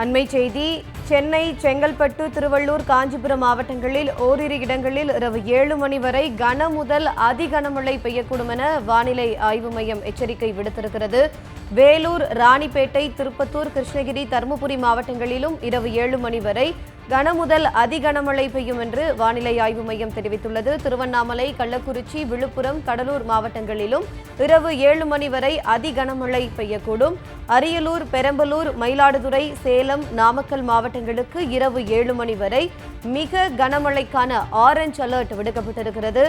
அண்மை செய்தி. சென்னை, செங்கல்பட்டு, திருவள்ளூர், காஞ்சிபுரம் மாவட்டங்களில் ஓரிரு இடங்களில் இரவு 7 மணி வரை கன முதல் அதி கனமழை பெய்யக்கூடும் என வானிலை ஆய்வு மையம் எச்சரிக்கை விடுத்திருக்கிறது. வேலூர், ராணிப்பேட்டை, திருப்பத்தூர், கிருஷ்ணகிரி, தருமபுரி மாவட்டங்களிலும் இரவு 7 மணி வரை கன முதல் அதி கனமழை பெய்யும் என்று வானிலை ஆய்வு மையம் தெரிவித்துள்ளது. திருவண்ணாமலை, கள்ளக்குறிச்சி, விழுப்புரம், கடலூர் மாவட்டங்களிலும் இரவு 7 மணி வரை அதி கனமழை பெய்யக்கூடும். அரியலூர், பெரம்பலூர், மயிலாடுதுறை, சேலம், நாமக்கல் மாவட்டங்களுக்கு இரவு 7 மணி வரை மிக கனமழைக்கான ஆரஞ்ச் அலர்ட் விடுக்கப்பட்டிருக்கிறது.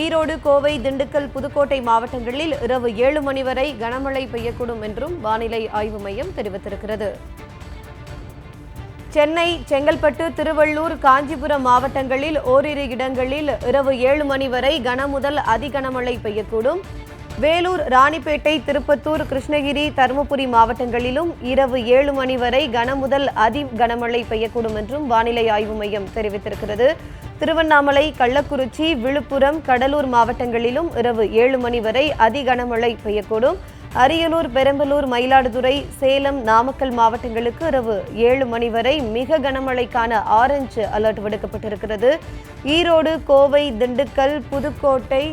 ஈரோடு, கோவை, திண்டுக்கல், புதுக்கோட்டை மாவட்டங்களில் இரவு 7 மணி வரை கனமழை பெய்யக்கூடும் என்றும் வானிலை ஆய்வு மையம் தெரிவித்திருக்கிறது. சென்னை, செங்கல்பட்டு, திருவள்ளூர், காஞ்சிபுரம் மாவட்டங்களில் ஓரிரு இடங்களில் இரவு 7 மணி வரை கன முதல் அதி கனமழை பெய்யக்கூடும். வேலூர், ராணிப்பேட்டை, திருப்பத்தூர், கிருஷ்ணகிரி, தருமபுரி மாவட்டங்களிலும் இரவு 7 மணி வரை கன முதல் அதி கனமழை பெய்யக்கூடும் என்றும் வானிலை ஆய்வு மையம் தெரிவித்திருக்கிறது. திருவண்ணாமலை, கள்ளக்குறிச்சி, விழுப்புரம், கடலூர் மாவட்டங்களிலும் இரவு 7 மணி வரை அதி கனமழை பெய்யக்கூடும். அரியலூர், பெரம்பலூர், மயிலாடுதுறை, சேலம், நாமக்கல் மாவட்டங்களுக்கு இரவு 7 மணி வரை மிக கனமழைக்கான ஆரஞ்சு அலர்ட் விடுக்கப்பட்டிருக்கிறது. ஈரோடு, கோவை, திண்டுக்கல், புதுக்கோட்டை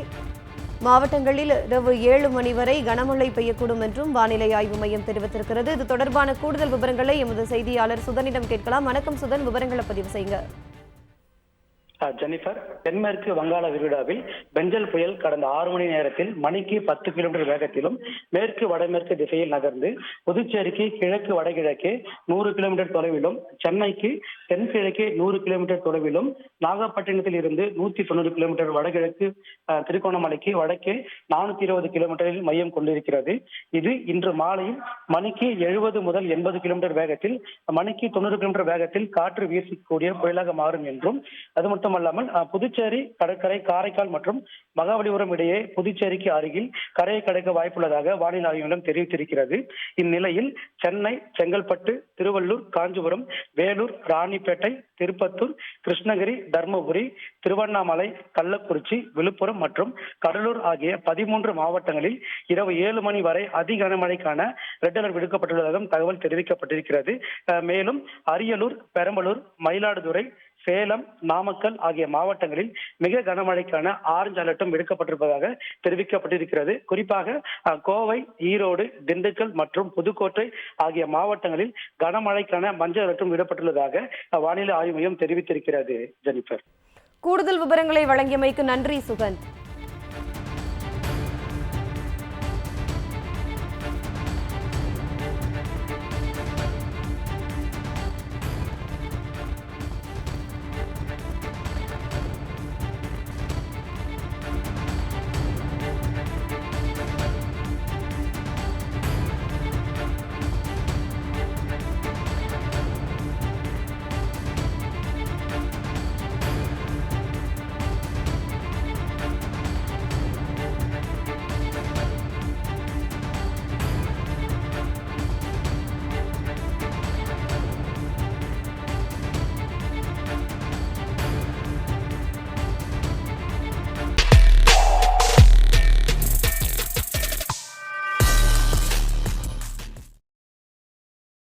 மாவட்டங்களில் இரவு 7 மணி வரை கனமழை பெய்யக்கூடும் என்றும் வானிலை ஆய்வு மையம் தெரிவித்திருக்கிறது. இது தொடர்பான கூடுதல் விவரங்களை எமது செய்தியாளர் சுதனிடம் கேட்கலாம். வணக்கம் சுதன், விவரங்களை பதிவு செய்யுங்க. ஜெனிஃபர், தென்மேற்கு வங்காள விரிகுடாவில் பெஞ்சல் புயல் கடந்த 6 மணி நேரத்தில் மணிக்கு 10 கிலோமீட்டர் வேகத்திலும் மேற்கு வடமேற்கு திசையில் நகர்ந்து புதுச்சேரிக்கு கிழக்கு வடகிழக்கே 100 கிலோமீட்டர் தொலைவிலும், சென்னைக்கு தென்கிழக்கே 100 கிலோமீட்டர் தொலைவிலும், நாகப்பட்டினத்தில் இருந்து 190 கிலோமீட்டர் வடகிழக்கு, திருகோணமலைக்கு வடக்கே 420 கிலோமீட்டரில் மையம் கொண்டிருக்கிறது. இது இன்று மாலையில் மணிக்கு 70 முதல் 80 கிலோமீட்டர் வேகத்தில், மணிக்கு 90 கிலோமீட்டர் வேகத்தில் காற்று வீசக்கூடிய புயலாக மாறும் என்றும், அது மட்டுமல்லாமல் புதுச்சேரி கடற்கரை, காரைக்கால் மற்றும் மகாபலிபுரம் இடையே புதுச்சேரிக்கு அருகில் கரையை கடக்க வாய்ப்புள்ளதாக வானிலை ஆய்வு மையம் தெரிவித்திருக்கிறது. இந்நிலையில் சென்னை, செங்கல்பட்டு, திருவள்ளூர், காஞ்சிபுரம், வேலூர், ராணிப்பேட்டை, திருப்பத்தூர், கிருஷ்ணகிரி, தருமபுரி, திருவண்ணாமலை, கள்ளக்குறிச்சி, விழுப்புரம் மற்றும் கடலூர் ஆகிய 13 மாவட்டங்களில் இரவு 7 மணி வரை அதி கனமழைக்கான ரெட் அலர்ட் விடுக்கப்பட்டுள்ளதாகவும் தகவல் தெரிவிக்கப்பட்டிருக்கிறது. மேலும் அரியலூர், பெரம்பலூர், மயிலாடுதுறை, சேலம், நாமக்கல் ஆகிய மாவட்டங்களில் மிக கனமழைக்கான ஆரஞ்சு அலர்ட்டும் விடுக்கப்பட்டிருப்பதாக தெரிவிக்கப்பட்டிருக்கிறது. குறிப்பாக கோவை, ஈரோடு, திண்டுக்கல் மற்றும் புதுக்கோட்டை ஆகிய மாவட்டங்களில் கனமழைக்கான மஞ்சள் அலர்ட்டும் விடப்பட்டுள்ளதாக வானிலை ஆய்வு மையம் தெரிவித்திருக்கிறது. ஜெனிஃபர், கூடுதல் விவரங்களை வழங்கியமைக்கு நன்றி சுகன்.